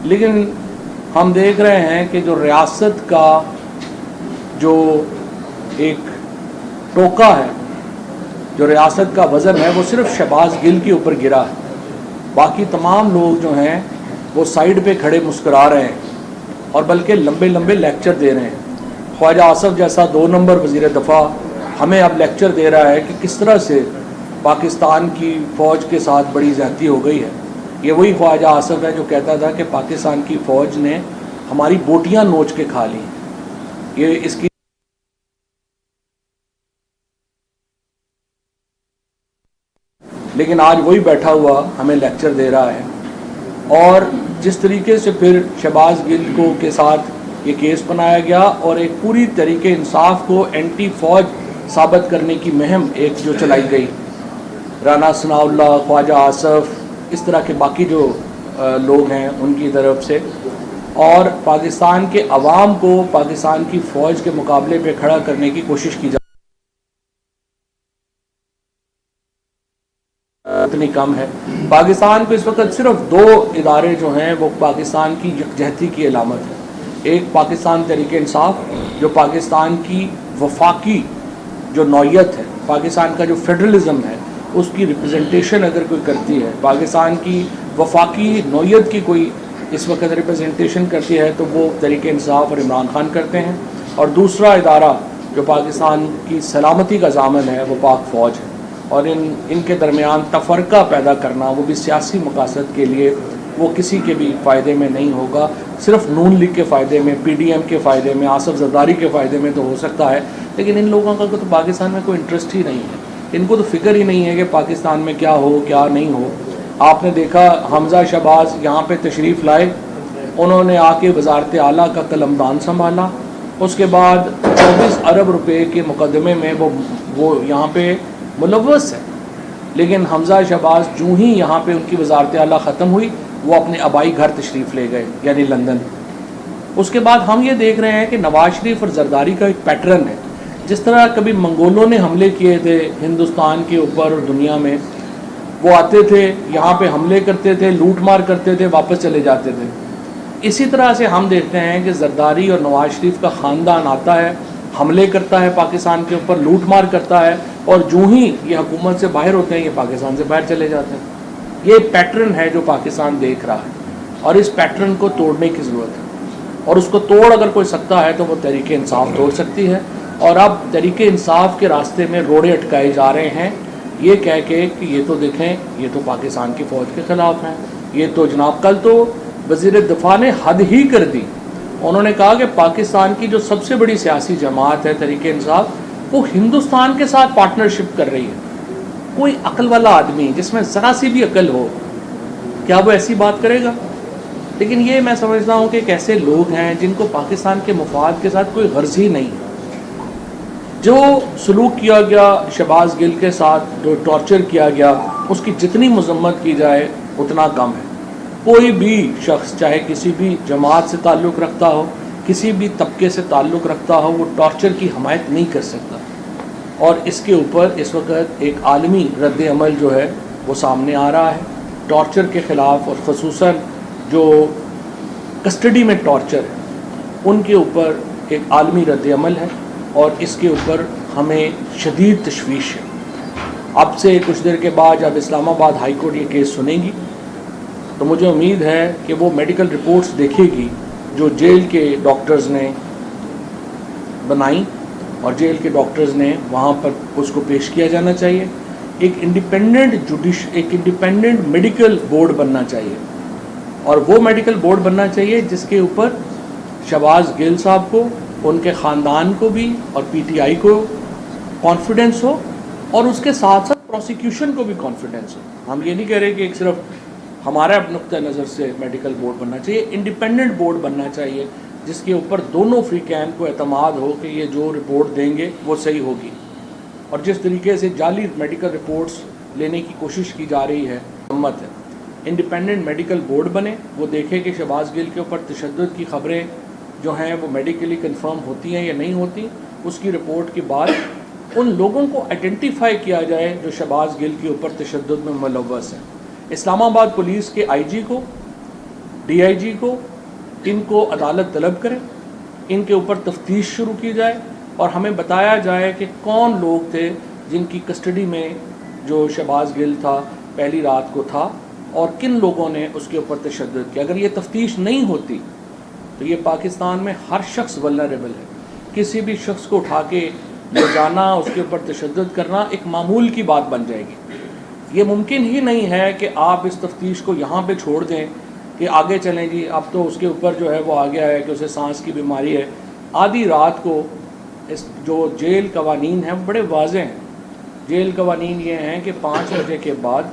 لیکن ہم دیکھ رہے ہیں کہ جو ریاست کا جو ایک ٹوکا ہے، جو ریاست کا وزن ہے، وہ صرف شہباز گل کے اوپر گرا ہے. باقی تمام لوگ جو ہیں وہ سائیڈ پہ کھڑے مسکرا رہے ہیں اور بلکہ لمبے لمبے لیکچر دے رہے ہیں. خواجہ آصف جیسا 2 نمبر وزیر دفاع ہمیں اب لیکچر دے رہا ہے کہ کس طرح سے پاکستان کی فوج کے ساتھ بڑی زیادتی ہو گئی ہے. یہ وہی خواجہ آصف ہے جو کہتا تھا کہ پاکستان کی فوج نے ہماری بوٹیاں نوچ کے کھا لی. یہ اس کی لیکن آج وہی بیٹھا ہوا ہمیں لیکچر دے رہا ہے. اور جس طریقے سے پھر شہباز گل کو کے ساتھ یہ کیس بنایا گیا اور ایک پوری طریقے انصاف کو اینٹی فوج ثابت کرنے کی مہم ایک جو چلائی گئی، رانا ثناء اللہ، خواجہ آصف، اس طرح کے باقی جو لوگ ہیں ان کی طرف سے، اور پاکستان کے عوام کو پاکستان کی فوج کے مقابلے پہ کھڑا کرنے کی کوشش کی اتنی کم ہے. پاکستان کو اس وقت صرف 2 ادارے جو ہیں وہ پاکستان کی یکجہتی کی علامت ہے. ایک پاکستان تحریک انصاف جو پاکستان کی وفاقی جو نوعیت ہے، پاکستان کا جو فیڈرلزم ہے اس کی ریپرزنٹیشن اگر کوئی کرتی ہے، پاکستان کی وفاقی نوعیت کی کوئی اس وقت ریپرزنٹیشن کرتی ہے تو وہ تحریک انصاف اور عمران خان کرتے ہیں. اور دوسرا ادارہ جو پاکستان کی سلامتی کا ضامن ہے وہ پاک فوج ہے. اور ان کے درمیان تفرقہ پیدا کرنا وہ بھی سیاسی مقاصد کے لیے وہ کسی کے بھی فائدے میں نہیں ہوگا. صرف نون لیگ کے فائدے میں، پی ڈی ایم کے فائدے میں، آصف زرداری کے فائدے میں تو ہو سکتا ہے، لیکن ان لوگوں کا تو پاکستان میں کوئی انٹرسٹ ہی نہیں ہے. ان کو تو فکر ہی نہیں ہے کہ پاکستان میں کیا ہو کیا نہیں ہو. آپ نے دیکھا حمزہ شہباز یہاں پہ تشریف لائے، انہوں نے آ کے وزارت اعلیٰ کا قلمدان سنبھالا. اس کے بعد 24 ارب روپے کے مقدمے میں وہ یہاں پہ ملوث ہے. لیکن حمزہ شہباز جو ہی یہاں پہ ان کی وزارت اعلیٰ ختم ہوئی وہ اپنے آبائی گھر تشریف لے گئے، یعنی لندن. اس کے بعد ہم یہ دیکھ رہے ہیں کہ نواز شریف اور زرداری کا ایک پیٹرن ہے. جس طرح کبھی منگولوں نے حملے کیے تھے ہندوستان کے اوپر اور دنیا میں، وہ آتے تھے یہاں پہ حملے کرتے تھے، لوٹ مار کرتے تھے، واپس چلے جاتے تھے. اسی طرح سے ہم دیکھتے ہیں کہ زرداری اور نواز شریف کا خاندان آتا ہے، حملے کرتا ہے پاکستان کے اوپر، لوٹ مار کرتا ہے، اور جو ہی یہ حکومت سے باہر ہوتے ہیں یہ پاکستان سے باہر چلے جاتے ہیں. یہ پیٹرن ہے جو پاکستان دیکھ رہا ہے اور اس پیٹرن کو توڑنے کی ضرورت ہے. اور اس کو توڑ اگر کوئی سکتا ہے تو وہ تحریک انصاف توڑ سکتی ہے. اور اب تحریک انصاف کے راستے میں روڑے اٹکائے جا رہے ہیں یہ کہہ کے کہ یہ تو دیکھیں یہ تو پاکستان کی فوج کے خلاف ہیں. یہ تو جناب کل تو وزیر دفاع نے حد ہی کر دی. انہوں نے کہا کہ پاکستان کی جو سب سے بڑی سیاسی جماعت ہے تحریک انصاف وہ ہندوستان کے ساتھ پارٹنرشپ کر رہی ہے. کوئی عقل والا آدمی جس میں ذرا سی بھی عقل ہو کیا وہ ایسی بات کرے گا؟ لیکن یہ میں سمجھتا ہوں کہ ایک ایسے لوگ ہیں جن کو پاکستان کے مفاد کے ساتھ کوئی غرض ہی نہیں. جو سلوک کیا گیا شہباز گل کے ساتھ، جو ٹارچر کیا گیا، اس کی جتنی مذمت کی جائے اتنا کم ہے. کوئی بھی شخص چاہے کسی بھی جماعت سے تعلق رکھتا ہو، کسی بھی طبقے سے تعلق رکھتا ہو، وہ ٹارچر کی حمایت نہیں کر سکتا. اور اس کے اوپر اس وقت ایک عالمی رد عمل جو ہے وہ سامنے آ رہا ہے ٹارچر کے خلاف، اور خصوصاً جو کسٹڈی میں ٹارچر ہے ان کے اوپر ایک عالمی رد عمل ہے. اور اس کے اوپر ہمیں شدید تشویش ہے. اب سے کچھ دیر کے بعد جب اسلام آباد ہائی کورٹ یہ کیس سنے گی تو مجھے امید ہے کہ وہ میڈیکل رپورٹس دیکھے گی جو جیل کے ڈاکٹرز نے بنائیں، اور جیل کے ڈاکٹرز نے وہاں پر اس کو پیش کیا جانا چاہیے. ایک انڈیپینڈنٹ میڈیکل بورڈ بننا چاہیے، اور وہ میڈیکل بورڈ بننا چاہیے جس کے اوپر شہباز گل صاحب کو، ان کے خاندان کو بھی اور پی ٹی آئی کو کانفیڈنس ہو، اور اس کے ساتھ ساتھ پروسیکیوشن کو بھی کانفیڈنس ہو. ہم یہ نہیں کہہ رہے کہ ایک صرف ہمارا نقطہ نظر سے میڈیکل بورڈ بننا چاہیے، انڈیپینڈنٹ بورڈ بننا چاہیے جس کے اوپر دونوں فریقین کو اعتماد ہو کہ یہ جو رپورٹ دیں گے وہ صحیح ہوگی. اور جس طریقے سے جعلی میڈیکل رپورٹس لینے کی کوشش کی جا رہی ہے ہمت ہے. انڈیپینڈنٹ میڈیکل بورڈ بنے، وہ دیکھے کہ شہباز گل کے اوپر تشدد کی خبریں جو ہیں وہ میڈیکلی کنفرم ہوتی ہیں یا نہیں ہوتی. اس کی رپورٹ کے بعد ان لوگوں کو آئیڈینٹیفائی کیا جائے جو شہباز گل کے اوپر تشدد میں ملوث ہیں. اسلام آباد پولیس کے آئی جی کو DIG को इनको अदालत तलब करें, इनके ऊपर तफ्तीश शुरू की जाए और हमें बताया जाए कि कौन लोग थे जिनकी कस्टडी में जो शहबाज गिल था पहली रात को था और किन लोगों ने उसके ऊपर तशद्दुद किया। अगर ये तफ्तीश नहीं होती तो ये पाकिस्तान में हर शख्स वल्नरेबल है। किसी भी शख्स को उठा के ले जाना, उसके ऊपर तशद्दुद करना एक मामूल की बात बन जाएगी। ये मुमकिन ही नहीं है कि आप इस तफ्तीश को यहाँ पे छोड़ दें कि आगे चलें जी, अब तो उसके ऊपर जो है वो आ गया है कि उसे सांस की बीमारी है। आधी रात को इस जो जेल कवानीन हैं वो बड़े वाज़ेह हैं। जेल कवानीन ये हैं कि 5 बजे के बाद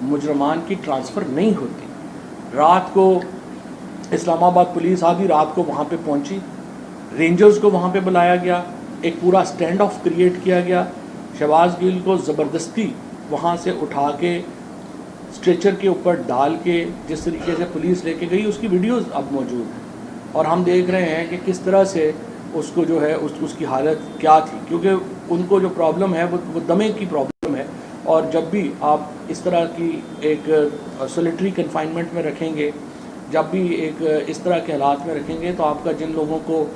मुजरमान की ट्रांसफ़र नहीं होती। रात को इस्लामाबाद पुलिस आधी रात को वहाँ पे पहुँची, रेंजर्स को वहाँ पे बुलाया गया, एक पूरा स्टैंड ऑफ क्रिएट किया गया। शहबाज गिल को ज़बरदस्ती वहाँ से उठा के स्ट्रेचर के ऊपर डाल के जिस तरीके से पुलिस लेके गई उसकी वीडियोस अब मौजूद हैं और हम देख रहे हैं कि किस तरह से उसको जो है उसकी हालत क्या थी, क्योंकि उनको जो प्रॉब्लम है वो दमे की प्रॉब्लम है। और जब भी आप इस तरह की एक सॉलिटरी कन्फाइनमेंट में रखेंगे, जब भी एक इस तरह के हालात में रखेंगे तो आपका जिन लोगों को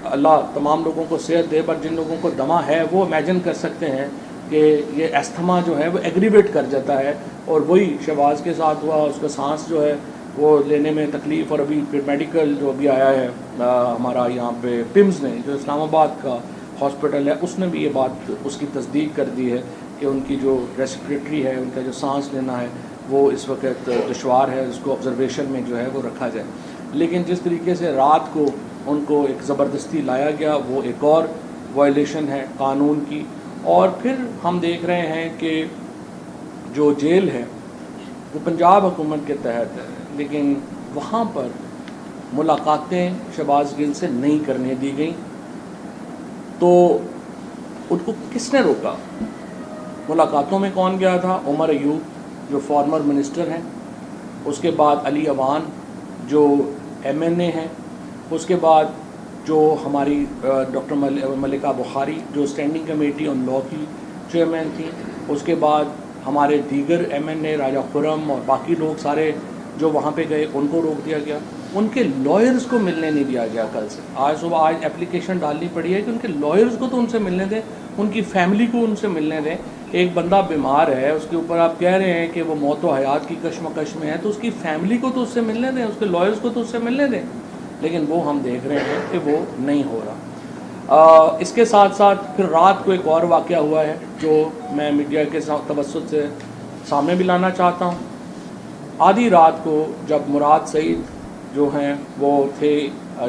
अल्लाह तमाम लोगों को सेहत दे, पर जिन लोगों को दमा है वो इमेजिन कर सकते हैं कि ये एस्थमा जो है वो एग्रीवेट कर जाता है। और वही शहबाज के साथ हुआ, उसका सांस जो है वो लेने में तकलीफ़। और अभी फिर मेडिकल जो अभी आया है हमारा यहाँ पे पिम्स ने, जो इस्लामाबाद का हॉस्पिटल है, उसने भी ये बात उसकी तस्दीक कर दी है कि उनकी जो रेस्पिरेटरी है, उनका जो सांस लेना है वो इस वक्त दुश्वार है, उसको ऑब्जर्वेशन में जो है वो रखा जाए। लेकिन जिस तरीके से रात को उनको एक ज़बरदस्ती लाया गया वो एक और वायलेशन है कानून की। और फिर हम देख रहे हैं कि जो जेल है वो पंजाब हुकूमत के तहत है, लेकिन वहाँ पर मुलाकातें शहबाज गिल से नहीं करने दी गई। तो उनको किसने रोका? मुलाकातों में कौन गया था? उमर अयूब जो फॉर्मर मिनिस्टर हैं, उसके बाद अली अवान जो MNA हैं, उसके बाद जो हमारी डॉक्टर मलिका बुखारी जो स्टैंडिंग कमेटी ऑन लॉ की चेयरमैन थी, उसके बाद हमारे दीगर MNA राजा खुरम और बाकी लोग सारे जो वहाँ पे गए उनको रोक दिया गया। उनके लॉयर्स को मिलने नहीं दिया गया कल से। आज सुबह आज एप्लीकेशन डालनी पड़ी है कि उनके लॉयर्स को तो उनसे मिलने दें, उनकी फैमिली को उनसे मिलने दें। एक बंदा बीमार है, उसके ऊपर आप कह रहे हैं कि वो मौत व हयात की कशमकश में है, तो उसकी फैमिली को तो उससे मिलने दें, उसके लॉयर्स को तो उससे मिलने दें। लेकिन वो हम देख रहे हैं कि वो नहीं हो रहा। इसके साथ साथ फिर रात को एक और वाक़या हुआ है जो मैं मीडिया के तवज्जुह से सामने भी लाना चाहता हूँ। आधी रात को जब मुराद सईद जो हैं वो थे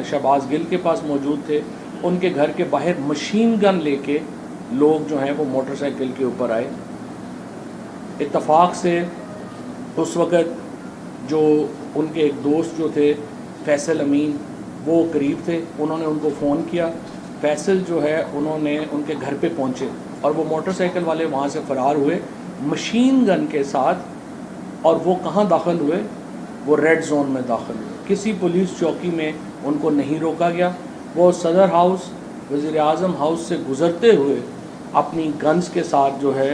शहबाज गिल के पास मौजूद थे, उनके घर के बाहर मशीन गन लेके लोग जो हैं वो मोटरसाइकिल के ऊपर आए। इत्तफाक से उस वक़्त जो उनके एक दोस्त जो थे फैसल अमीन वो करीब थे, उन्होंने उनको फ़ोन किया। फैसल जो है उन्होंने उनके घर पे पहुँचे और वो मोटरसाइकिल वाले वहाँ से फ़रार हुए मशीन गन के साथ। और वो कहाँ दाखिल हुए? वो रेड जोन में दाखिल हुए। किसी पुलिस चौकी में उनको नहीं रोका गया। वो सदर हाउस, वज़ीर आज़म हाउस से गुज़रते हुए अपनी गन्स के साथ जो है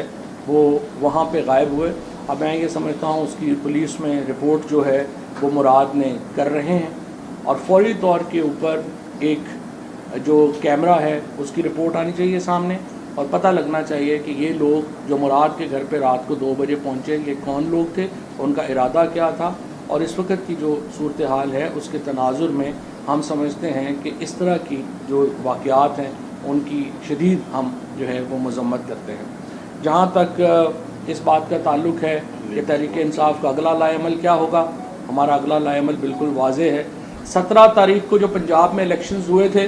वो वहाँ पे गायब हुए। अब मैं ये समझता हूँ उसकी पुलिस में रिपोर्ट जो है वो मुराद ने कर रहे हैं और फौरी तौर के ऊपर एक जो कैमरा है उसकी रिपोर्ट आनी चाहिए सामने और पता लगना चाहिए कि ये लोग जो मुराद के घर पे रात को 2 बजे पहुँचे ये कौन लोग थे, उनका इरादा क्या था। और इस वक्त की जो सूरत हाल है उसके तनाजुर में हम समझते हैं कि इस तरह की जो वाक़यात हैं उनकी शदीद हम जो है वो मज़म्मत करते हैं। जहाँ तक इस बात का ताल्लुक़ है कि तहरीक इंसाफ का अगला लाएमल क्या होगा, हमारा अगला लाएमल बिल्कुल वाज़ेह है। 17 तारीख को जो पंजाब में इलेक्शंस हुए थे,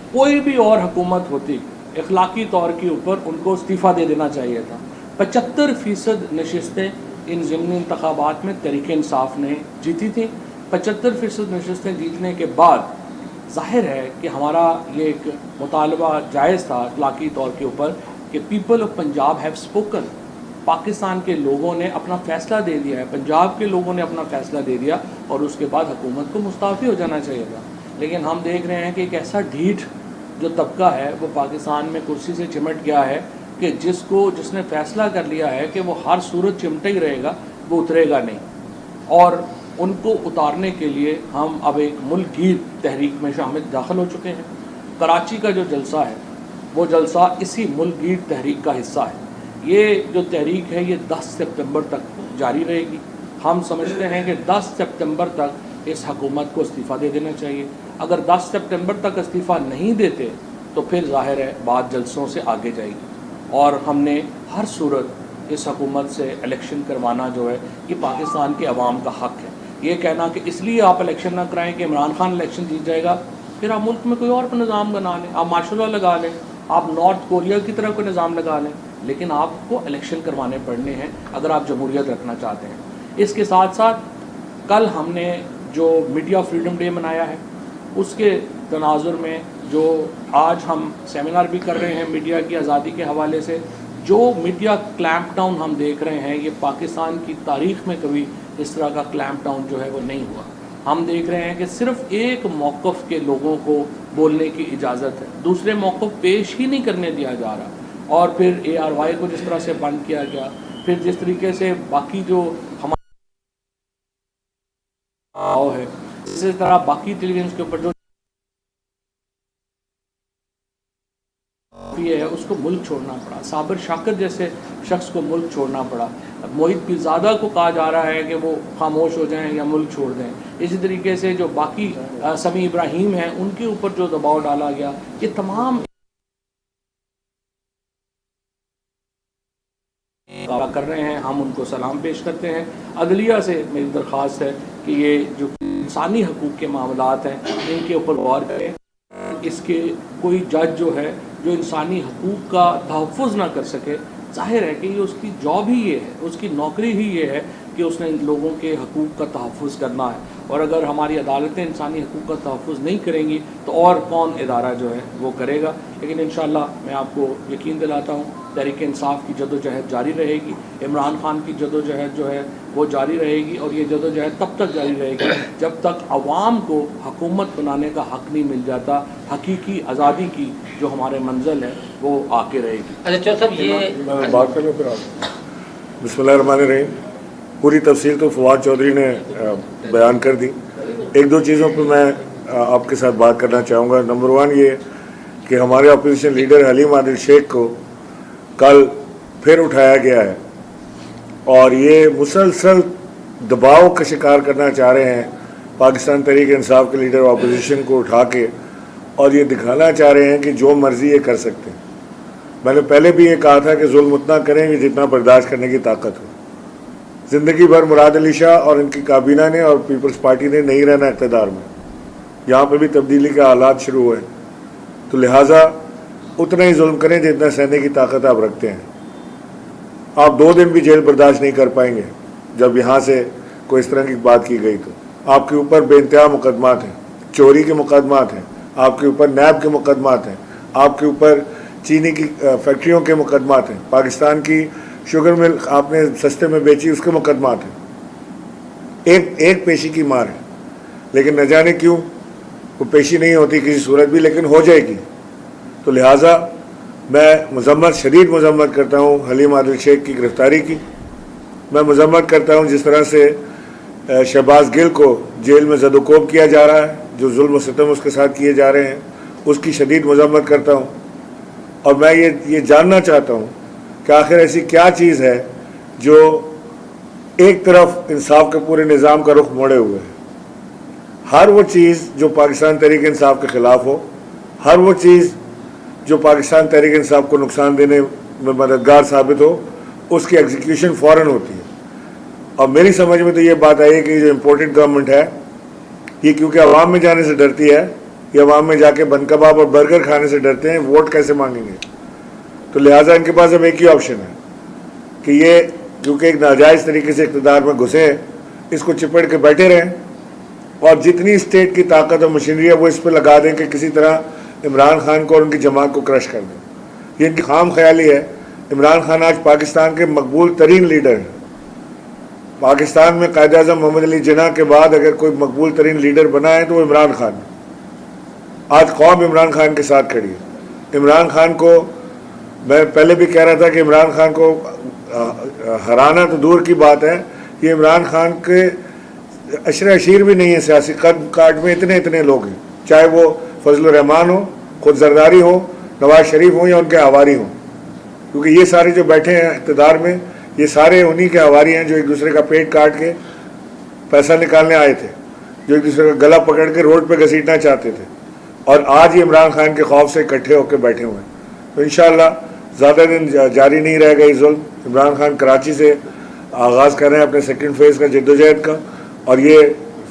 कोई भी और हुकूमत होती इखलाकी तौर के ऊपर उनको इस्तीफ़ा दे देना चाहिए था। 75% नशिस्तें इन ज़िमनी इंतखाबात में तहरीक इंसाफ ने जीती थी। 75% नशिस्तें जीतने के बाद ज़ाहिर है कि हमारा ये एक मुतालबा जायज़ था इखलाकी तौर के ऊपर कि people of Punjab have spoken. Pakistan के लोगों ने अपना फ़ैसला दे दिया है, पंजाब के लोगों ने अपना फ़ैसला दे दिया और उसके बाद हुकूमत को मुस्ताफ़ी हो जाना चाहिए था। लेकिन हम देख रहे हैं कि एक ऐसा ढीठ जो तबका है वो पाकिस्तान में कुर्सी से चिमट गया है कि जिसने फ़ैसला कर लिया है कि वो हर सूरत चिमटा ही रहेगा, वो उतरेगा नहीं। और ان کو اتارنے کے لیے ہم اب ایک ملک گیر تحریک میں داخل ہو چکے ہیں۔ کراچی کا جو جلسہ ہے وہ جلسہ اسی ملک گیر تحریک کا حصہ ہے۔ یہ جو تحریک ہے یہ 10 سپتمبر تک جاری رہے گی۔ ہم سمجھتے ہیں کہ 10 سپتمبر تک اس حکومت کو استعفیٰ دے دینا چاہیے۔ اگر 10 سپتمبر تک استعفیٰ نہیں دیتے تو پھر ظاہر ہے بات جلسوں سے آگے جائے گی، اور ہم نے ہر صورت اس حکومت سے الیکشن کروانا جو ہے یہ پاکستان کے عوام کا حق ہے۔ یہ کہنا کہ اس لیے آپ الیکشن نہ کرائیں کہ عمران خان الیکشن جیت جائے گا، پھر آپ ملک میں کوئی اور نظام بنا لیں، آپ مارشل لا لگا لیں، آپ نارتھ کوریا کی طرح کوئی نظام لگا لیں، لیکن آپ کو الیکشن کروانے پڑنے ہیں اگر آپ جمہوریت رکھنا چاہتے ہیں۔ اس کے ساتھ ساتھ کل ہم نے جو میڈیا فریڈم ڈے منایا ہے اس کے تناظر میں جو آج ہم سیمینار بھی کر رہے ہیں میڈیا کی آزادی کے حوالے سے، جو میڈیا کلیمپ ڈاؤن ہم دیکھ رہے ہیں یہ پاکستان کی تاریخ میں کبھی اس طرح کا کلیمپ ڈاؤن جو ہے وہ نہیں ہوا۔ ہم دیکھ رہے ہیں کہ صرف ایک موقف کے لوگوں کو بولنے کی اجازت ہے، دوسرے موقف پیش ہی نہیں کرنے دیا جا رہا، اور پھر ARY کو جس طرح سے بند کیا گیا، پھر جس طریقے سے باقی جو ہمارا ہے اسی طرح باقی ٹیلی ویژن کے اوپر جو ہے اس کو ملک چھوڑنا پڑا، صابر شاکر جیسے شخص کو ملک چھوڑنا پڑا، موہت پیرزادہ کو کہا جا رہا ہے کہ وہ خاموش ہو جائیں یا ملک چھوڑ دیں، اسی طریقے سے جو باقی سمیع ابراہیم ہیں ان کے اوپر جو دباؤ ڈالا گیا، یہ تمام کر رہے ہیں، ہم ان کو سلام پیش کرتے ہیں۔ عدلیہ سے میری درخواست ہے کہ یہ جو انسانی حقوق کے معاملات ہیں ان کے اوپر غور کریں۔ اس کے کوئی جج جو ہے جو انسانی حقوق کا تحفظ نہ کر سکے، ظاہر ہے کہ یہ اس کی جاب ہی یہ ہے، اس کی نوکری ہی یہ ہے کہ اس نے لوگوں کے حقوق کا تحفظ کرنا ہے، اور اگر ہماری عدالتیں انسانی حقوق کا تحفظ نہیں کریں گی تو اور کون ادارہ جو ہے وہ کرے گا۔ لیکن انشاءاللہ میں آپ کو یقین دلاتا ہوں تحریک انصاف کی جدوجہد جاری رہے گی، عمران خان کی جدوجہد جو ہے وہ جاری رہے گی، اور یہ جدوجہد تب تک جاری رہے گی جب تک عوام کو حکومت بنانے کا حق نہیں مل جاتا، حقیقی آزادی کی جو ہمارے منزل ہے وہ آ کے رہے گی۔ اچھا صاحب یہ بات کریں پھر آپ۔ بسم اللہ الرحمن الرحیم۔ پوری تفصیل تو فواد چودھری نے بیان کر دی، ایک دو چیزوں پہ میں آپ کے ساتھ بات کرنا چاہوں گا۔ نمبر 1 یہ کہ ہمارے اپوزیشن لیڈر حلیم عادل شیخ کو کل پھر اٹھایا گیا ہے، اور یہ مسلسل دباؤ کا شکار کرنا چاہ رہے ہیں پاکستان تحریک انصاف کے لیڈر اپوزیشن کو اٹھا کے، اور یہ دکھانا چاہ رہے ہیں کہ جو مرضی یہ کر سکتے ہیں۔ میں نے پہلے بھی یہ کہا تھا کہ ظلم اتنا کریں گے جتنا برداشت کرنے کی طاقت ہو۔ زندگی بھر مراد علی شاہ اور ان کی کابینہ نے اور پیپلز پارٹی نے نہیں رہنا اقتدار میں، یہاں پہ بھی تبدیلی کے حالات شروع ہوئے، تو لہٰذا اتنا ہی ظلم کریں جتنا سہنے کی طاقت آپ رکھتے ہیں۔ آپ 2 دن بھی جیل برداشت نہیں کر پائیں گے جب یہاں سے کوئی اس طرح کی بات کی گئی، تو آپ کے اوپر بے انتہا مقدمات ہیں، چوری کے مقدمات ہیں، آپ کے اوپر نیب کے مقدمات ہیں، آپ کے اوپر چینی کی فیکٹریوں کے مقدمات ہیں، پاکستان کی شوگر مل آپ نے سستے میں بیچی اس کے مقدمات ہیں، ایک پیشی کی مار ہے، لیکن نہ جانے کیوں وہ پیشی نہیں ہوتی کسی صورت بھی، لیکن ہو جائے گی۔ تو لہٰذا میں شدید مذمت کرتا ہوں حلیم عادل شیخ کی گرفتاری کی۔ میں مذمت کرتا ہوں جس طرح سے شہباز گل کو جیل میں زد و کوب کیا جا رہا ہے، جو ظلم و ستم اس کے ساتھ کیے جا رہے ہیں، اس کی شدید مذمت کرتا ہوں، اور میں یہ جاننا چاہتا ہوں کہ آخر ایسی کیا چیز ہے جو ایک طرف انصاف کے پورے نظام کا رخ موڑے ہوئے ہے۔ ہر وہ چیز جو پاکستان تحریک انصاف کے خلاف ہو، ہر وہ چیز جو پاکستان تحریک انصاف کو نقصان دینے میں مددگار ثابت ہو، اس کی ایگزیکیوشن فوراً ہوتی ہے۔ اور میری سمجھ میں تو یہ بات آئی ہے کہ جو امپورٹنٹ گورنمنٹ ہے یہ کیونکہ عوام میں جانے سے ڈرتی ہے، یہ عوام میں جا کے بن کباب اور برگر کھانے سے ڈرتے ہیں، ووٹ کیسے مانگیں گے؟ تو لہٰذا ان کے پاس اب ایک ہی آپشن ہے کہ یہ کیونکہ ایک ناجائز طریقے سے اقتدار میں گھسے ہیں، اس کو چپڑ کے بیٹھے رہیں، اور جتنی اسٹیٹ کی طاقت اور مشینری ہے وہ اس پہ لگا دیں کہ کسی طرح عمران خان کو اور ان کی جماعت کو کرش کر دیں۔ یہ ان کی خام خیالی ہے۔ عمران خان آج پاکستان کے مقبول ترین لیڈر ہیں۔ پاکستان میں قائد اعظم محمد علی جناح کے بعد اگر کوئی مقبول ترین لیڈر بنا ہے تو وہ عمران خان ہے۔ آج قوم عمران خان کے ساتھ کھڑی ہے۔ عمران خان کو میں پہلے بھی کہہ رہا تھا کہ عمران خان کو ہرانا تو دور کی بات ہے، یہ عمران خان کے अशर अशीर भी नहीं है सियासी कार्ड में, इतने इतने लोग हैं, चाहे वो फजल रहमान हो, खुद जरदारी हो, नवाज शरीफ हो या उनके आवारी हों, क्योंकि ये सारे जो बैठे हैं इक़्तिदार में ये सारे उन्हीं के आवारी हैं जो एक दूसरे का पेट काट के पैसा निकालने आए थे, जो एक दूसरे का गला पकड़ के रोड पे घसीटना चाहते थे, और आज ही इमरान खान के खौफ से इकट्ठे होकर बैठे हुए हैं। तो इंशाअल्लाह ज़्यादा दिन जारी नहीं रहेगा ये जुल्म। इमरान खान कराची से आगाज़ कर रहे हैं अपने सेकंड फेज़ का जद्दोजहद का, और ये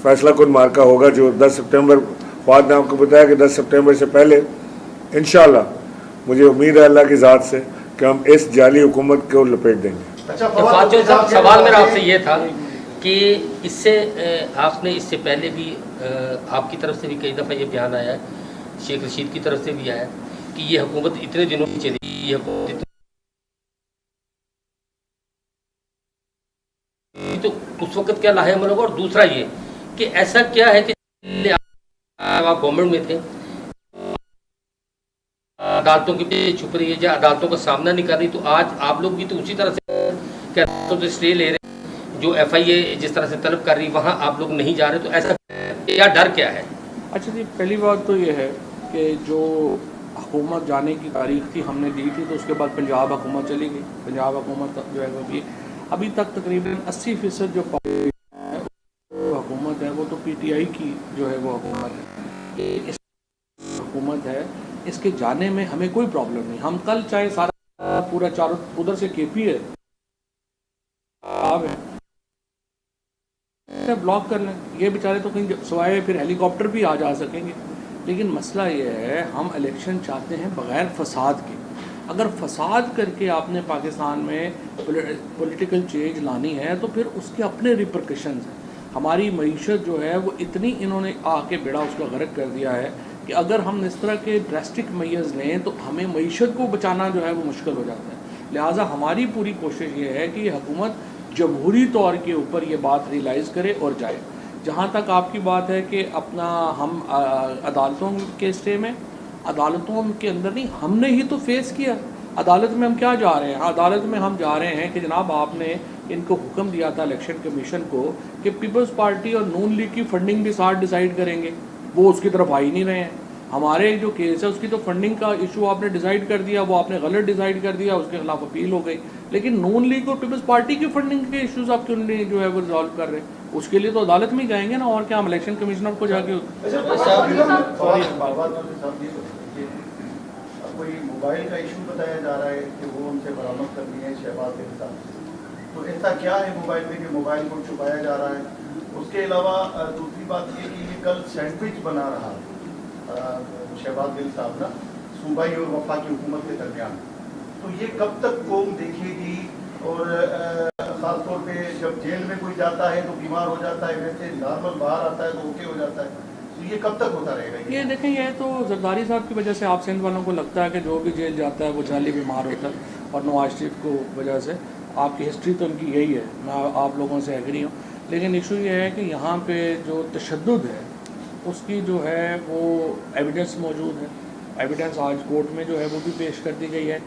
फैसला कुन मार्का होगा जो 10 सितंबर, फवाद ने आपको बताया कि 10 सितंबर से पहले इंशाअल्लाह मुझे उम्मीद है अल्लाह की ज़ात से कि हम इस जाली हुकूमत को लपेट देंगे। अच्छा फवाद साहब, सवाल मेरा आपसे ये था कि इससे आपने इससे पहले भी आपकी तरफ से भी कई दफ़ा ये बयान आया है, शेख रशीद की तरफ से भी आया है कि ये हुकूमत इतने दिनों की चली, ये हुकूमत तो उस वक्त क्या लाहेमन होगा। और दूसरा ये कि ऐसा क्या है कि आप गवर्नमेंट में थे, अदालतों के पीछे छुप रही है या अदालतों का सामना नहीं कर रही, तो आज आप लोग भी तो उसी तरह से अदालतों से स्टे ले रहे हैं, जो FIA जिस तरह से तलब कर रही वहाँ आप लोग नहीं जा रहे, तो ऐसा या डर क्या है? अच्छा जी, पहली बात तो ये है कि जो हुकूमत जाने की तारीख थी हमने दी थी, तो उसके बाद पंजाब हुकूमत चली गई। पंजाब हुकूमत जो है वो भी अभी तक तकरीबन 80% जो हुकूमत है वो तो PTI की जो है वो हुकूमत है। इस हुकूमत है, इसके जाने में हमें कोई प्रॉब्लम नहीं। हम कल चाहे सारा पूरा चारों उधर से KP है ब्लॉक कर लें, ये बेचारे तो कहीं सवाए फिर हेलीकॉप्टर भी आ जा सकेंगे। लेकिन मसला ये है, हम इलेक्शन चाहते हैं बग़ैर फसाद के। अगर फसाद करके आपने पाकिस्तान में पॉलिटिकल चेंज लानी है तो फिर उसके अपने रिपरकशंस हैं। हमारी मईशत जो है वो इतनी इन्होंने आके बेड़ा उसका गर्क कर दिया है कि अगर हम इस तरह के ड्रेस्टिक मेजर्स लें तो हमें मईशत को बचाना जो है वो मुश्किल हो जाता है। लिहाजा हमारी पूरी कोशिश ये है कि हुकूमत जमहूरी तौर के ऊपर ये बात रियलाइज़ करे और जाए। जहाँ तक आपकी बात है कि अपना हम अदालतों के स्टे में, अदालतों के अंदर नहीं, हमने ही तो फेस किया। अदालत में हम क्या जा रहे हैं? अदालत में हम जा रहे हैं कि जनाब आपने इनको हुक्म दिया था इलेक्शन कमीशन को कि पीपल्स पार्टी और नून लीग की फंडिंग भी साथ डिसाइड करेंगे, वो उसकी तरफ आ ही नहीं रहे हैं। हमारे जो केस है उसकी तो फंडिंग का इशू आपने डिसाइड कर दिया, वो आपने गलत डिसाइड कर दिया, उसके खिलाफ अपील हो गई। लेकिन नून लीग और पीपल्स पार्टी की फंडिंग के इश्यूज आप क्यों नहीं जो है वो रिजॉल्व कर रहे हैं? उसके लिए तो अदालत में जाएंगे ना, और क्या हम इलेक्शन कमिश्नर को जाके कोई मोबाइल का इशू बताया जा रहा है कि वो उनसे बरामद करनी है शहबाज के साथ, तो ऐसा क्या है मोबाइल में कि मोबाइल को छुपाया जा रहा है? उसके अलावा दूसरी बात ये कि ये कल सैंडविच बना रहा शहबाज गिल साहब ना सूबाई और वफा की हुकूमत के दरमियान, तो ये कब तक कौम देखेगी? और ख़ासतौर पे जब जेल में कोई जाता है तो बीमार हो जाता है, वैसे नॉर्मल बाहर आता है तो ओके हो जाता है, तो ये कब तक होता रहेगा? ये देखें, ये तो जरदारी साहब की वजह से आप सिंध वालों को लगता है कि जो भी जेल जाता है वो जाली बीमार होता है, और नवाज शरीफ को वजह से आपकी हिस्ट्री तो उनकी यही है, मैं आप लोगों से एग्री हूँ। लेकिन इशू ये है कि यहाँ पे जो तशद्दुद है उसकी जो है वो एविडेंस मौजूद है। एविडेंस आज कोर्ट में जो है वो भी पेश कर दी गई है।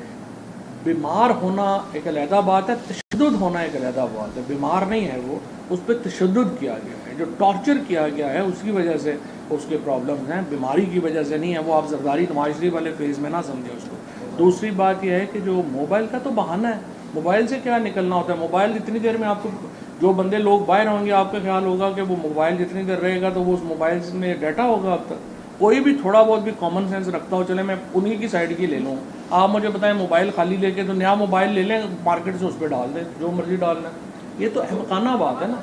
बीमार होना एक अलहदा बात है, तशद्दुद होना एक अलहदा बात है। बीमार नहीं है वो, उस पर तशद्दुद किया गया है, जो टॉर्चर किया गया है उसकी वजह से उसके प्रॉब्लम्स हैं, बीमारी की वजह से नहीं है। वो आप जरदारी नवाज शरीफ वाले फेज़ में ना समझें उसको। दूसरी बात यह है कि जो मोबाइल का तो बहाना है, मोबाइल से क्या निकलना होता है? मोबाइल इतनी देर में आपको जो बंदे लोग बाहर होंगे आपका ख्याल होगा कि वो मोबाइल जितनी देर रहेगा तो वो उस मोबाइल में डाटा होगा। अब तक कोई भी थोड़ा बहुत भी कॉमन सेंस रखता हो, चले मैं उन्हीं की साइड की ले लूँ। आप मुझे बताएं मोबाइल खाली लेके तो नया मोबाइल ले लें मार्केट से, उस पर डाल दें जो मर्जी डालना। ये तो अहमकाना बात है ना।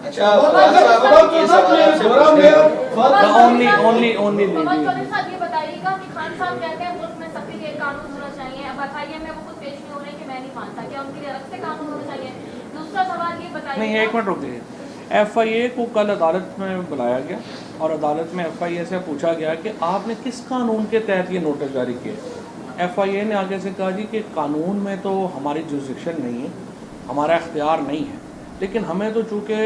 ओनली ये बताइएगा कि खान साहब कहते हैं मुल्क में सबके लिए कानून होना चाहिए, अब FIA में वो कुछ पेश नहीं हो रहे कि मैं नहीं मानता, क्या उनके लिए अलग से कानून होना चाहिए? दूसरा सवाल ये बताइए। नहीं, एक मिनट रुक जाइए। FIA को कल अदालत में बुलाया गया और अदालत में FIA से पूछा गया कि आपने किस कानून के तहत ये नोटिस जारी किए। FIA ने आगे से कहा जी कि कानून में तो हमारी जुरिस्डिक्शन नहीं है, हमारा इख्तियार नहीं है, लेकिन हमें तो चूँकि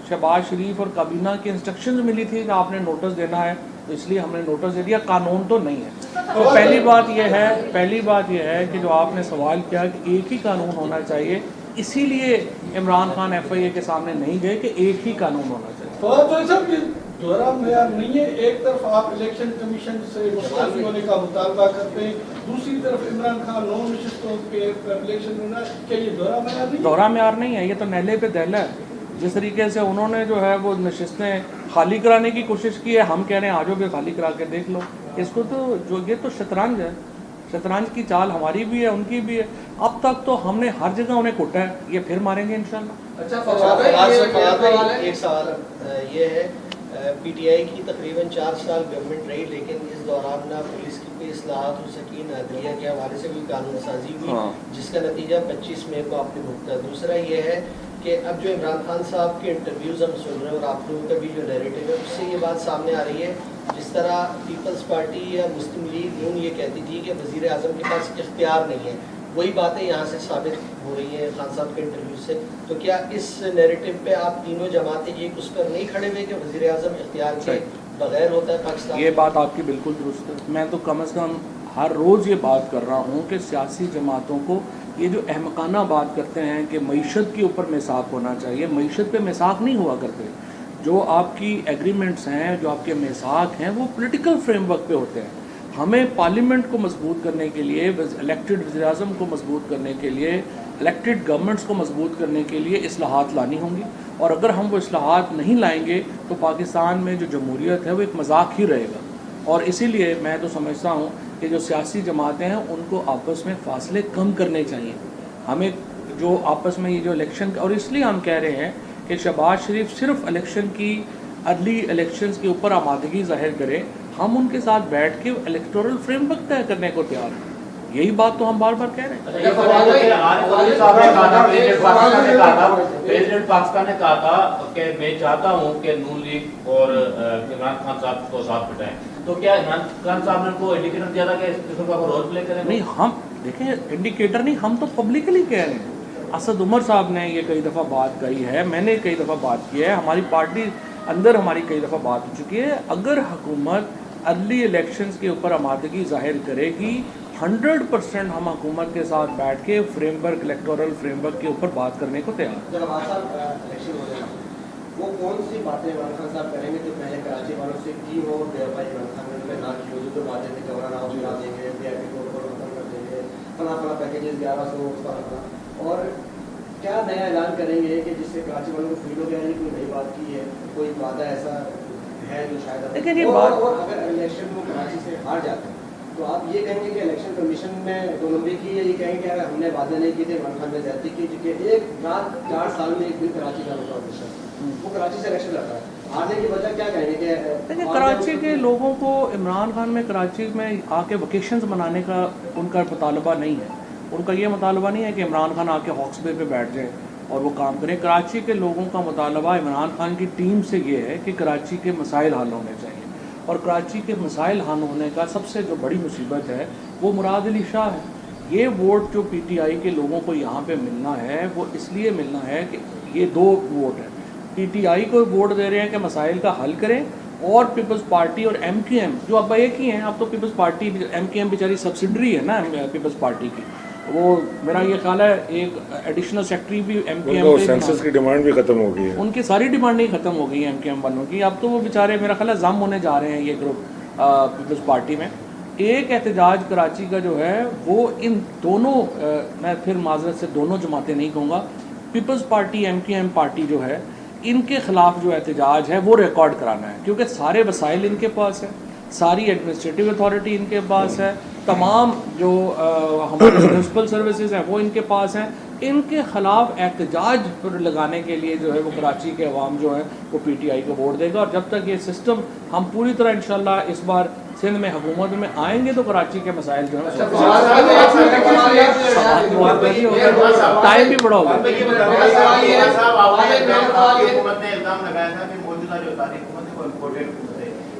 शहबाज शरीफ और काबीना की इंस्ट्रक्शंस मिली थी कि आपने नोटिस देना है, तो इसलिए हमने नोटिस दे दिया, कानून तो नहीं है। तो पहली बात यह है कि जो आपने सवाल किया कि एक ही कानून होना चाहिए, इसीलिए इमरान खान FIA के सामने नहीं गए कि एक ही कानून होना चाहिए। फवाद चौधरी साहब ये दोहरा मेयार नहीं है। एक तरफ आप इलेक्शन कमीशन से मुस्तफ़ी होने का मुतालबा करते हैं, दूसरी तरफ इमरान खान 9 नशिस्तों पे इलेक्शन होना, क्या ये दोहरा मेयार नहीं है? दोहरा म्यार नहीं है, ये तो नहले पे दहला है। जिस तरीके से उन्होंने जो है वो नशिस्तें खाली कराने की कोशिश की है, हम कह रहे हैं आज भी खाली करा के देख लो। इसको तो जो ये तो शतरंज है, शतरंज की चाल हमारी भी है उनकी भी है। अब तक तो हमने हर जगह उन्हें कुटा है, ये फिर मारेंगे इंशाल्लाह। अच्छा फवाद भाई, एक सवाल ये है, पीटीआई की तकरीबन 4 साल गवर्नमेंट रही, लेकिन इस दौरान ना पुलिस की कोई इस्लाहात हो सकी, ना अदलिया के हवाले से कोई कानून साजी हुई, जिसका नतीजा 25 मई को आपने भुगता। दूसरा ये है कि अब जो इमरान खान साहब के इंटरव्यूज़ हम सुन रहे हैं और आप लोगों का भी जो नैरेटिव है उससे ये बात सामने आ रही है, जिस तरह पीपल्स पार्टी या मुस्लिम लीग यूँ ये कहती थी कि वज़ीर आज़म के पास इख्तियार नहीं है, वही बातें यहाँ से साबित हो रही हैं खान साहब के इंटरव्यू से। तो क्या इस नैरेटिव पे आप तीनों जमातें एक उस पर नहीं खड़े हुए कि वज़ीर आज़म इख्तियार के बगैर होता है पाकिस्तान? ये बात आपकी बिल्कुल दुरुस्त है। मैं तो कम से कम हर रोज़ ये बात कर रहा हूँ कि सियासी जमातों को ये जो अहमकाना बात करते हैं कि मईशत के ऊपर मिसाक होना चाहिए, मईशत पे मिसाक नहीं हुआ करते। जो आपकी एग्रीमेंट्स हैं, जो आपके मिसाक हैं, वो पॉलिटिकल फ्रेमवर्क पे होते हैं। हमें पार्लियामेंट को मजबूत करने के लिए, इलेक्टेड वज़ीर-ए-आज़म को मजबूत करने के लिए, इलेक्टेड गवर्नमेंट्स को मजबूत करने के लिए इस्लाहात लानी होंगी। और अगर हम वो इस्लाहात नहीं लाएंगे तो पाकिस्तान में जो जमहूरियत है वो एक मजाक ही रहेगा। और इसीलिए मैं तो समझता हूँ कि जो सियासी जमातें हैं उनको आपस में फासले कम करने चाहिए। हमें जो आपस में ये जो इलेक्शन, और इसलिए हम कह रहे हैं कि शहबाज शरीफ सिर्फ इलेक्शन की, अर्ली इलेक्शंस के ऊपर आमादगी जाहिर करें, हम उनके साथ बैठ के इलेक्टोरल फ्रेमवर्क तय करने को तैयार हैं। यही बात तो हम बार बार कह रहे हैं। प्रेसिडेंट पाकिस्तान ने कहा था कि मैं चाहता हूं कि नून लीग और इमरान खान साहब को साथ बिठाएं, तो क्या इमरान खान साहब ने उनको इंडिकेटर दिया था कि इस किस्म का रोल प्ले करें? नहीं, हम देखें इंडिकेटर नहीं, हम तो पब्लिकली कह रहे हैं। असद उमर साहब ने ये कई दफ़ा बात कही है, मैंने कई दफ़ा बात की है, हमारी पार्टी अंदर हमारी कई दफ़ा बात हो चुकी है। अगर हुकूमत अर्ली इलेक्शंस के ऊपर आमादगी जाहिर करेगी, 100% हम हुकूमत के साथ बैठ के फ्रेमवर्क, इलेक्टोरल फ्रेमवर्क के ऊपर बात करने को तैयार हैं। जब इलेक्शन हो जाएगा, वो कौन सी बातें इमरान खान साहब करेंगे जो पहले कराची वालों से की हो, भाई इमरान खान ने ना की हो, जो बातें थे गवर्नर हाउस गिरा देंगे, VIP को खत्म कर देंगे, फला पैकेजेस 1100 उसका, और क्या नया ऐलान करेंगे कि जिससे कराची वालों को फील हो गया है कोई नई बात की है, कोई वादा ऐसा है जो शायद लेकिन ये और, बात, और अगर इलेक्शन में कराची से हार जाते हैं तो आप ये कहेंगे कि इलेक्शन कमीशन में 2 नंबरी की है, ये कहेंगे कि अगर हमने वादे नहीं किए थे, इमरान खान ने ज्यादती की, क्योंकि एक रात 4 साल में एक दिन कराची का होता है, वो कराची से इलेक्शन लड़ रहा है, हारने की वजह क्या कहेंगे कि देखिए कराची के लोगों को इमरान खान में कराची में आके वकेशंस मनाने का उनका मुतालबा नहीं है। उनका ये मुतालबा नहीं है कि इमरान खान आके हॉक्स बे पे बैठ जाए और वो काम करें। कराची के लोगों का मुतालबा इमरान खान की टीम से ये है कि कराची के मसाइल हल होने चाहिए, और कराची के मसाइल हल होने का सबसे जो बड़ी मुसीबत है वो मुराद अली शाह है। ये वोट जो PTI के लोगों को यहाँ पे मिलना है वो इसलिए मिलना है कि ये 2 वोट है। PTI को वोट दे रहे हैं कि मसाइल का हल करें, और पीपल्स पार्टी और MQM जो अब एक ही हैं। अब तो पीपल्स पार्टी, MQM बेचारी सब्सिडरी है ना पीपल्स पार्टी की, वो मेरा ये ख्याल है एक एडिशनल सेक्रेटरी भी MQM सेंसस की डिमांड भी खत्म हो गई है, उनकी सारी डिमांडें खत्म हो गई हैं MQM वालों की। अब तो वो बेचारे मेरा ख्याल है जम होने जा रहे हैं ये ग्रुप पीपल्स पार्टी में। एक एहतजाज कराची का जो है वो इन दोनों, मैं फिर माजरत से दोनों जमातें नहीं कहूँगा, पीपल्स पार्टी MQM पार्टी जो है इनके ख़िलाफ़ जो एहतजाज है वो रिकॉर्ड कराना है, क्योंकि सारे वसाइल इनके पास है, सारी एडमिनिस्ट्रेटिव अथॉरिटी इनके पास है, तमाम जो हमारे म्यूनसिपल सर्विसेज हैं वो इनके पास हैं। इनके ख़िलाफ़ एहतजाज पर लगाने के लिए जो है वो कराची के अवाम जो है वो PTI को वोट देगा। और जब तक ये सिस्टम हम पूरी तरह इंशाल्लाह इस बार सिंध में हुकूमत में आएंगे तो कराची के मसाइल जो है टाइम भी बड़ा होगा।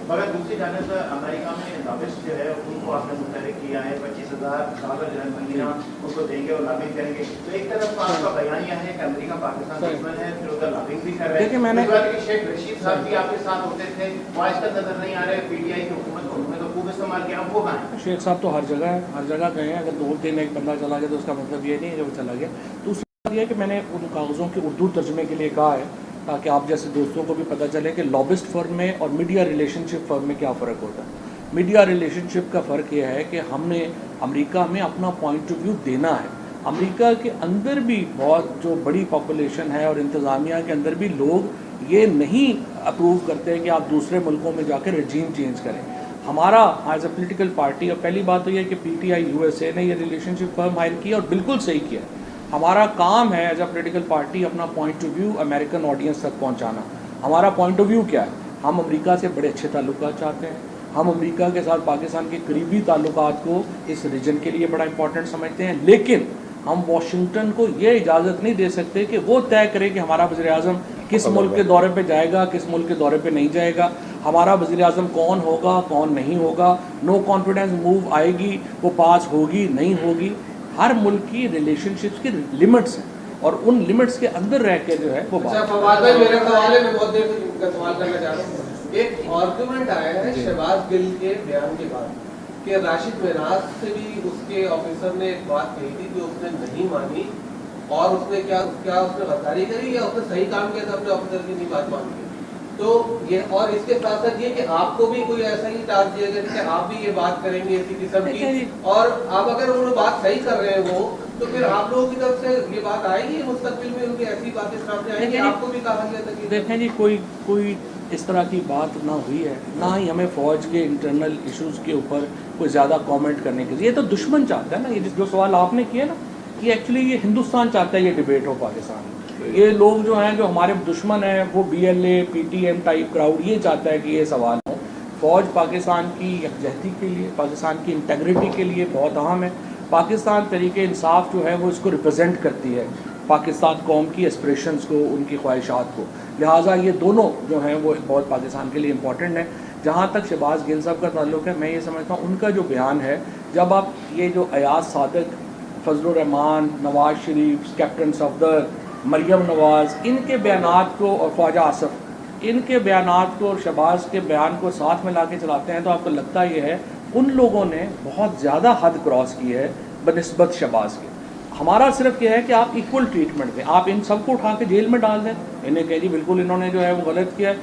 मगर दूसरी जानब अमेरिका में लॉबिस्ट जो है उनको आपने मुतहरिक किया है, 25,000 जो है महीना उनको देंगे और लॉबिंग करेंगे। तो एक तरफ आपका बयान यह है कि अमेरिका पाकिस्तान दुश्मन है, फिर उधर लॉबिंग भी कर रहे हैं। देखिए मैंने शेख रशीद साहब भी आपके साथ होते थे, वो आज तक नजर नहीं आ रहे। PTI की हुकूमत को उन्होंने तो खूब इस्तेमाल किया, अब वो कहाँ है? शेख साहब तो हर जगह है, हर जगह गए हैं। अगर 2-3 एक बंदा चला गया तो उसका मतलब ये नहीं है कि वो चला गया। दूसरी बात यह है कि मैंने उन कागज़ों के उर्दू तर्जमे के लिए कहा है ताकि आप जैसे दोस्तों को भी पता चले कि लॉबिस्ट फर्म में और मीडिया रिलेशनशिप फर्म में क्या फ़र्क होता है। मीडिया रिलेशनशिप का फ़र्क ये है कि हमने अमेरिका में अपना पॉइंट ऑफ व्यू देना है। अमेरिका के अंदर भी बहुत जो बड़ी पॉपुलेशन है और इंतज़ामिया के अंदर भी लोग ये नहीं अप्रूव करते कि आप दूसरे मुल्कों में जाकर रजीम चेंज करें। हमारा एज अ पॉलिटिकल पार्टी, और पहली बात तो ये कि PTI USA ने ये रिलेशनशिप फर्म हायर किया और बिल्कुल सही किया। हमारा काम है एज अ पॉलिटिकल पार्टी अपना point of view American audience तक पहुंचाना। हमारा पॉइंट ऑफ व्यू क्या है? हम अमेरिका से बड़े अच्छे ताल्लुकात चाहते हैं। हम अमेरिका के साथ पाकिस्तान के करीबी ताल्लुकात को इस रीजन के लिए बड़ा इंपॉर्टेंट समझते हैं, लेकिन हम वाशिंगटन को ये इजाज़त नहीं दे सकते कि वो तय करे कि हमारा वज़ीर-ए-आज़म किस मुल्क के दौरे पे जाएगा, किस मुल्क के दौरे पे नहीं जाएगा, हमारा वज़ीर-ए-आज़म कौन होगा, कौन नहीं होगा, नो कॉन्फिडेंस मूव आएगी, वो पास होगी नहीं होगी। हर मुल्क की रिलेशनशिप्स की लिमिट्स हैं और उन लिमिट्स के अंदर रह के जो है वो बात। फवाद भाई, मेरा सवाल है, मैं बहुत देर से सवाल करना चाह रहा हूँ। एक आर्गुमेंट आया है शहबाज गिल के बयान के बाद कि राशिद मिराज से भी उसके ऑफिसर ने एक बात कही थी जो उसने नहीं मानी, और उसने क्या उसने गद्दारी करी या उसने सही काम किया था, अपने ऑफिसर की नहीं बात मान ली। तो ये, और इसके साथ साथ ये कि आपको भी कोई ऐसा ही टास्क दिया गया कि आप भी ये बात करेंगे इसी किस्म की, और आप अगर वो बात सही कर रहे हो तो फिर आप लोगों की तरफ से ये बात आएगी मुस्तकबिल में, उनकी ऐसी बातें सामने आएंगी? आपको भी कहा गया था कि देखें जी, कोई इस तरह की बात ना हुई है, ना ही हमें फ़ौज के इंटरनल इश्यूज़ के ऊपर कोई ज़्यादा कमेंट करने के लिए। ये तो दुश्मन चाहता है ना, ये जो सवाल आपने किया ना, कि एक्चुअली ये हिंदुस्तान चाहता है ये डिबेट हो पाकिस्तान में। ये लोग जो हैं जो हमारे दुश्मन हैं, वो BLA PTM टाइप क्राउड ये चाहता है कि ये सवाल हो। फ़ौज पाकिस्तान की यकजहती के लिए, पाकिस्तान की इंटेग्रिटी के लिए बहुत अहम है। पाकिस्तान तरीके इंसाफ जो है वो इसको रिप्रेजेंट करती है, पाकिस्तान कौम की एस्पिरेशंस को, उनकी ख्वाहिशात को। लिहाजा ये दोनों जो हैं वो बहुत पाकिस्तान के लिए इम्पॉर्टेंट है। जहाँ तक शहबाज गिल साहब का ताल्लुक है, मैं ये समझता हूँ उनका जो बयान है, जब आप ये जो अयाज सादिक, फजलुर रहमान, नवाज शरीफ, कैप्टन सफदर, मरियम नवाज़, इनके बयानात को, और ख्वाजा आसफ, इनके बयानात को और शहबाज के बयान को साथ में ला के चलाते हैं तो आपको लगता ये है उन लोगों ने बहुत ज़्यादा हद क्रॉस की है बनिस्बत शहबाज के। हमारा सिर्फ ये है कि आप इक्वल ट्रीटमेंट दें, आप इन सबको उठा के जेल में डाल दें, इन्हें कह जी बिल्कुल इन्होंने जो है वो गलत किया है।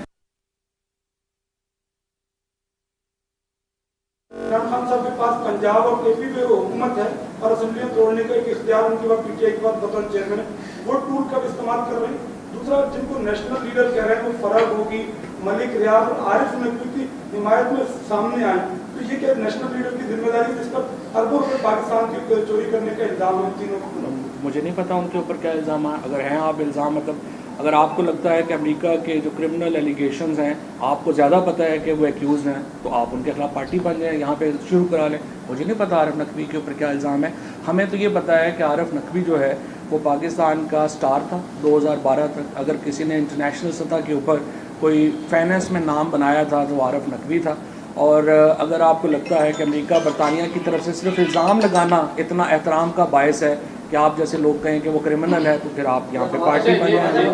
इमरान खान साहब के पास पंजाब और KP में वो हुकूमत है और असेंबली तोड़ने का एक इख्तियार उनके पास PTI के पास बतौर चेयरमैन है, वो टूल कब इस्तेमाल कर रहे हैं। दूसरा, जिनको नेशनल लीडर कह रहे हैं वो फराग होगी, मलिक रियाज और आरिफ नकवी की हिमायत में सामने आए, तो ये क्या नेशनल लीडर की जिम्मेदारी जिस पर अरबों रुपये पाकिस्तान की चोरी करने का इल्ज़ाम है तीनों को? मुझे नहीं पता उनके ऊपर क्या इल्ज़ाम है। अगर हैं आप इल्ज़ाम, मतलब अगर आपको लगता है कि अमेरिका के जो क्रिमिनल एलिगेशंस हैं आपको ज़्यादा पता है कि वो एक्यूज़ हैं, तो आप उनके खिलाफ पार्टी बन जाएं, यहाँ पे शुरू करा लें। मुझे नहीं पता आरिफ नकवी के ऊपर क्या इल्ज़ाम है। हमें तो ये पता है कि आरिफ नकवी जो है वो पाकिस्तान का स्टार था 2012 तक। अगर किसी ने इंटरनेशनल सतह के ऊपर कोई फाइनेंस में नाम बनाया था तो आरिफ नकवी था। और अगर आपको लगता है कि अमेरिका बरतानिया की तरफ से सिर्फ इल्ज़ाम लगाना इतना एहतराम का बायस है कि आप जैसे लोग कहें कि वो क्रिमिनल है, तो फिर आप यहाँ पे पार्टी बन जाए।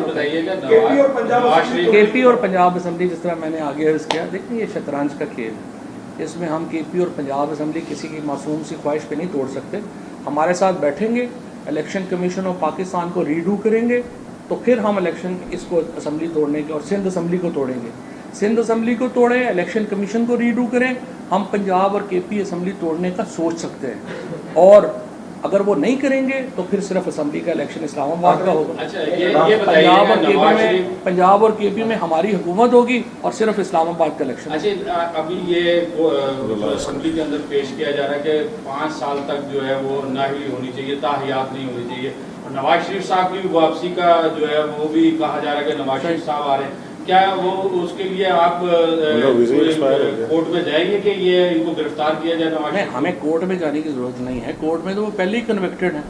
KP और पंजाब असम्बली, जिस तरह मैंने आगे अर्ज़ किया, देखिए ये शतरंज का खेल है, इसमें हम KP और पंजाब असम्बली किसी की मासूम सी ख्वाहिश पे नहीं तोड़ सकते। हमारे साथ बैठेंगे, इलेक्शन कमीशन ऑफ पाकिस्तान को रीडू करेंगे, तो फिर हम इलेक्शन इसको असम्बली तोड़ने के, और सिंध असम्बली को तोड़ेंगे। सिंध असम्बली को तोड़ें, इलेक्शन कमीशन को रीडू करें, हम पंजाब और KP असम्बली तोड़ने का सोच सकते हैं। और अगर वो नहीं करेंगे तो फिर सिर्फ असम्बली का इलेक्शन इस्लामाबाद का होगा। अच्छा, ये पंजाब और KP में हमारी हुकूमत होगी और सिर्फ इस्लामाबाद का इलेक्शन। अच्छा, अभी ये असम्बली के अंदर पेश किया जा रहा है कि 5 साल तक जो है वो नाहिल होनी चाहिए, ताहियात नहीं होनी चाहिए, और नवाज शरीफ साहब की वापसी का जो है वो भी कहा जा रहा है कि नवाज शरीफ साहब आ रहे हैं। क्या वो उसके लिए आप कोर्ट में जाएंगे कि ये इनको गिरफ्तार किया जाए? नवाज नहीं, हमें कोर्ट में जाने की ज़रूरत नहीं है। कोर्ट में तो वो पहले ही कन्विक्टेड है।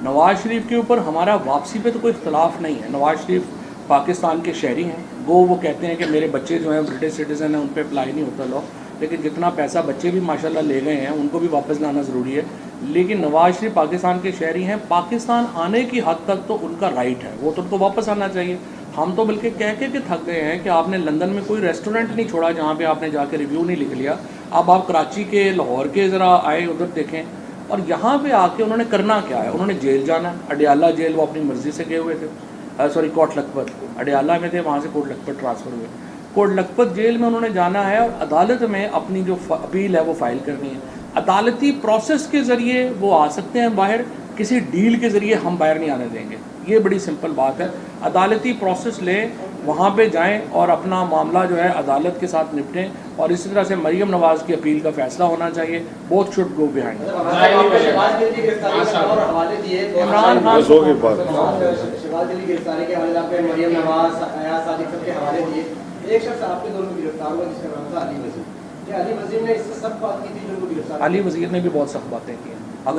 नवाज शरीफ के ऊपर हमारा वापसी पे तो कोई इख्तलाफ नहीं है। नवाज शरीफ पाकिस्तान के शहरी हैं, वो कहते हैं कि मेरे बच्चे जो हैं ब्रिटिश सिटीज़न हैं, उन पर अप्लाई नहीं होता लॉ, लेकिन जितना पैसा बच्चे भी माशाल्लाह ले गए हैं उनको भी वापस लाना ज़रूरी है। लेकिन नवाज शरीफ पाकिस्तान के शहरी हैं, पाकिस्तान आने की हद तक तो उनका राइट है, वो तो उनको वापस आना चाहिए। हम तो बल्कि कह के थक गए हैं कि आपने लंदन में कोई रेस्टोरेंट नहीं छोड़ा जहाँ पे आपने जाके रिव्यू नहीं लिख लिया। अब आप कराची के, लाहौर के ज़रा आए, उधर देखें, और यहाँ पे आके उन्होंने करना क्या है? उन्होंने जेल जाना, अडियाला जेल वो अपनी मर्ज़ी से गए हुए थे। सॉरी कोट लखपत, अडयाला में थे, वहाँ से कोट लखपत ट्रांसफ़र हुए। कोट लखपत जेल में उन्होंने जाना है और अदालत में अपनी जो अपील है वो फाइल करनी है। अदालती प्रोसेस के ज़रिए वो आ सकते हैं बाहर, किसी डील के ज़रिए हम बाहर नहीं आने देंगे। ये बड़ी सिंपल बात है। अदालती प्रोसेस लें, वहाँ पे जाएं और अपना मामला जो है अदालत के साथ निपटें। और इसी तरह से मरियम नवाज़ की अपील का फैसला होना चाहिए। Both should go behind. Imran Khan बस होगी बात। शहबाज गिल की गिरफ्तारी के हवाले आपने मरियम नवाज, अयाज सादिक सब के हवाले दिए। एक शख्स आपके दौर में गिरफ्तार हुआ जिसका नाम था अली वजीर। अली वजीर ने इससे सब बात की थी जो उनको गिरफ्तार, अली वजीर ने भी बहुत सख्त बातें की हैं।